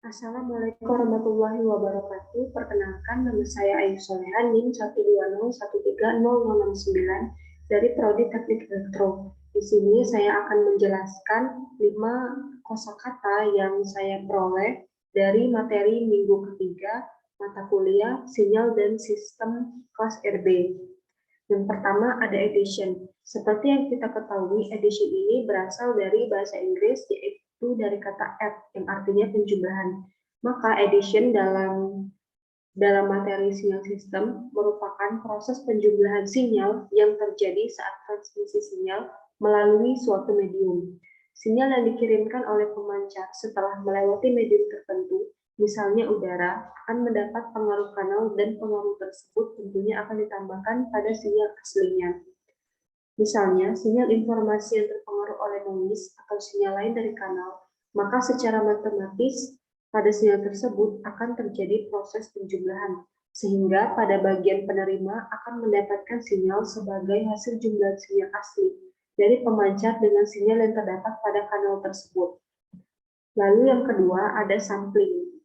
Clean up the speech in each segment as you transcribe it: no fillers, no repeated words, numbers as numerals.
Assalamualaikum warahmatullahi wabarakatuh. Perkenalkan, nama saya Ayu Soleha, NIM 120130069 dari Prodi Teknik Elektro. Di sini saya akan menjelaskan 5 kosakata yang saya peroleh dari materi minggu ketiga mata kuliah Sinyal dan Sistem kelas RB. Yang pertama ada addition. Seperti yang kita ketahui, addition ini berasal dari bahasa Inggris, yaitu dari kata add yang artinya penjumlahan. Maka addition dalam materi sinyal sistem merupakan proses penjumlahan sinyal yang terjadi saat transmisi sinyal melalui suatu medium. Sinyal yang dikirimkan oleh pemancar setelah melewati medium tertentu, misalnya udara, akan mendapat pengaruh kanal dan pengaruh tersebut tentunya akan ditambahkan pada sinyal aslinya. Misalnya, sinyal informasi yang terpengaruh oleh noise atau sinyal lain dari kanal, maka secara matematis pada sinyal tersebut akan terjadi proses penjumlahan, sehingga pada bagian penerima akan mendapatkan sinyal sebagai hasil jumlah sinyal asli dari pemancar dengan sinyal yang terdapat pada kanal tersebut. Lalu yang kedua ada sampling.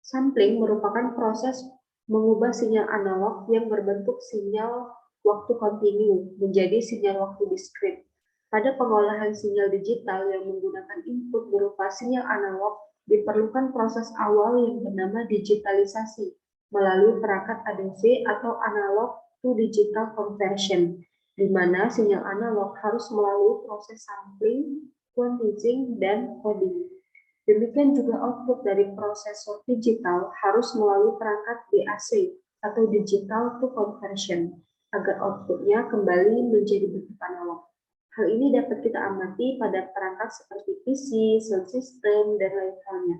Sampling merupakan proses mengubah sinyal analog yang berbentuk sinyal waktu kontinu menjadi sinyal waktu diskrit. Pada pengolahan sinyal digital yang menggunakan input berupa sinyal analog, diperlukan proses awal yang bernama digitalisasi melalui perangkat ADC atau analog to digital conversion, di mana sinyal analog harus melalui proses sampling, quantizing, dan coding. Demikian juga output dari prosesor digital harus melalui perangkat DAC atau Digital to Conversion agar outputnya kembali menjadi bentuk analog. Hal ini dapat kita amati pada perangkat seperti PC, sound system, dan lain halnya.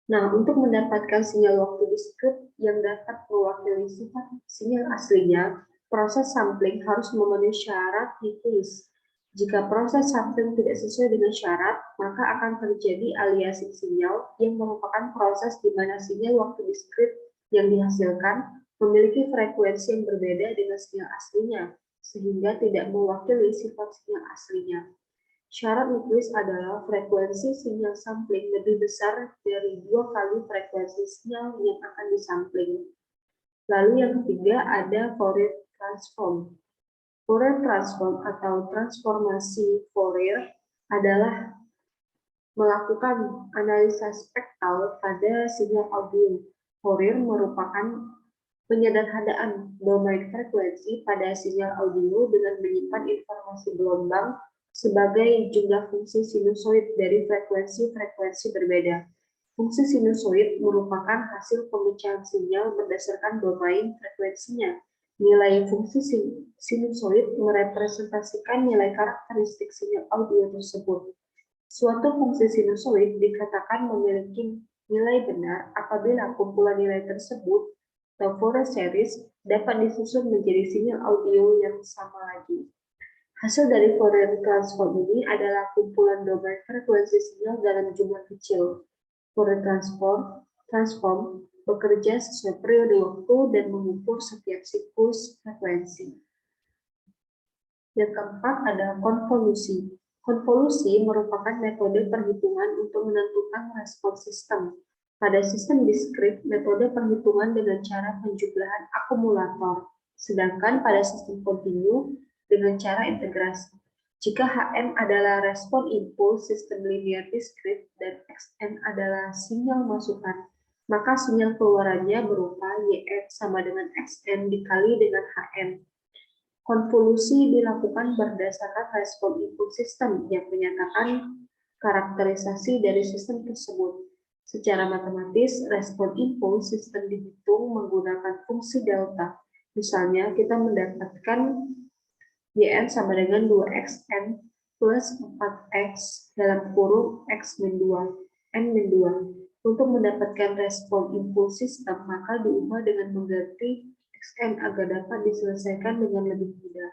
Nah, untuk mendapatkan sinyal waktu diskrit yang dapat mewakili sifat sinyal aslinya, proses sampling harus memenuhi syarat ditulis. Jika proses sampling tidak sesuai dengan syarat, maka akan terjadi aliasing sinyal yang merupakan proses di mana sinyal waktu diskrit yang dihasilkan memiliki frekuensi yang berbeda dengan sinyal aslinya, sehingga tidak mewakili sifat sinyal aslinya. Syarat Nyquist adalah frekuensi sinyal sampling lebih besar dari 2 kali frekuensi sinyal yang akan disampling. Lalu yang ketiga ada Fourier transform. Fourier transform atau transformasi Fourier adalah melakukan analisa spektral pada sinyal audio. Fourier merupakan penyederhanaan domain frekuensi pada sinyal audio dengan menyimpan informasi gelombang sebagai jumlah fungsi sinusoid dari frekuensi-frekuensi berbeda. Fungsi sinusoid merupakan hasil pemecahan sinyal berdasarkan domain frekuensinya. Nilai fungsi sinusoid merepresentasikan nilai karakteristik sinyal audio tersebut. Suatu fungsi sinusoid dikatakan memiliki nilai benar apabila kumpulan nilai tersebut atau Fourier series dapat disusun menjadi sinyal audio yang sama lagi. Hasil dari Fourier transform ini adalah kumpulan domain frekuensi sinyal dalam jumlah kecil. Fourier transform bekerja sesuai periode waktu dan mengukur setiap siklus frekuensi. Yang keempat ada konvolusi. Konvolusi merupakan metode perhitungan untuk menentukan respons sistem. Pada sistem diskrit, metode perhitungan dengan cara penjumlahan akumulator, sedangkan pada sistem kontinu dengan cara integrasi. Jika Hn adalah respon impuls sistem linear diskrit dan Xn adalah sinyal masukan, maka sinyal keluarannya berupa Yn sama dengan Xn dikali dengan Hn. Konvolusi dilakukan berdasarkan respon impuls sistem yang menyatakan karakterisasi dari sistem tersebut. Secara matematis, respon impuls sistem dihitung menggunakan fungsi delta. Misalnya, kita mendapatkan Yn sama dengan 2xn plus 4x dalam kurung x-2, n-2. Untuk mendapatkan respon impuls sistem, maka diubah dengan mengganti xn agar dapat diselesaikan dengan lebih mudah.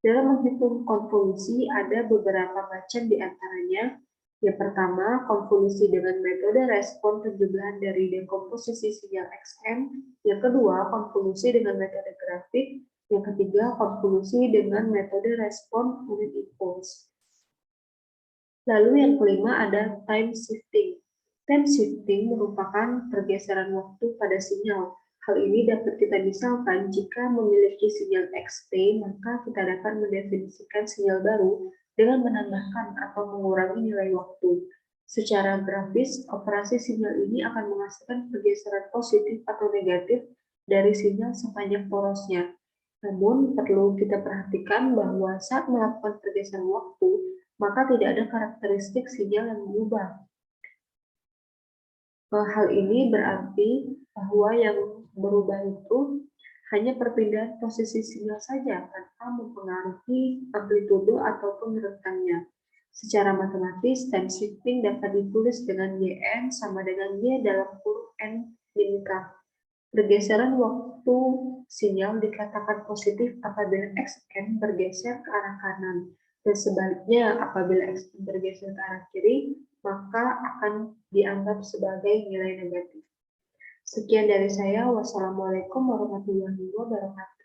Dalam menghitung konvolusi, ada beberapa macam di antaranya. Yang pertama, konvolusi dengan metode respon penjumlahan dari dekomposisi sinyal Xn. Yang kedua, konvolusi dengan metode grafik. Yang ketiga, konvolusi dengan metode respon unit impuls. Lalu yang kelima ada time shifting. Time shifting merupakan pergeseran waktu pada sinyal. Hal ini dapat kita misalkan jika memiliki sinyal XT, maka kita dapat mendefinisikan sinyal baru dengan menambahkan atau mengurangi nilai waktu. Secara grafis, operasi sinyal ini akan menghasilkan pergeseran positif atau negatif dari sinyal sepanjang porosnya. Namun, perlu kita perhatikan bahwa saat melakukan pergeseran waktu, maka tidak ada karakteristik sinyal yang berubah. Hal ini berarti bahwa yang berubah itu hanya perpindahan posisi sinyal saja tanpa mempengaruhi amplitudo ataupun rentangnya. Secara matematis, time shifting dapat ditulis dengan Yn sama dengan Y dalam kurung N min K. Pergeseran waktu sinyal dikatakan positif apabila Xn bergeser ke arah kanan, dan sebaliknya apabila Xn bergeser ke arah kiri, maka akan dianggap sebagai nilai negatif. Sekian dari saya. Wassalamualaikum warahmatullahi wabarakatuh.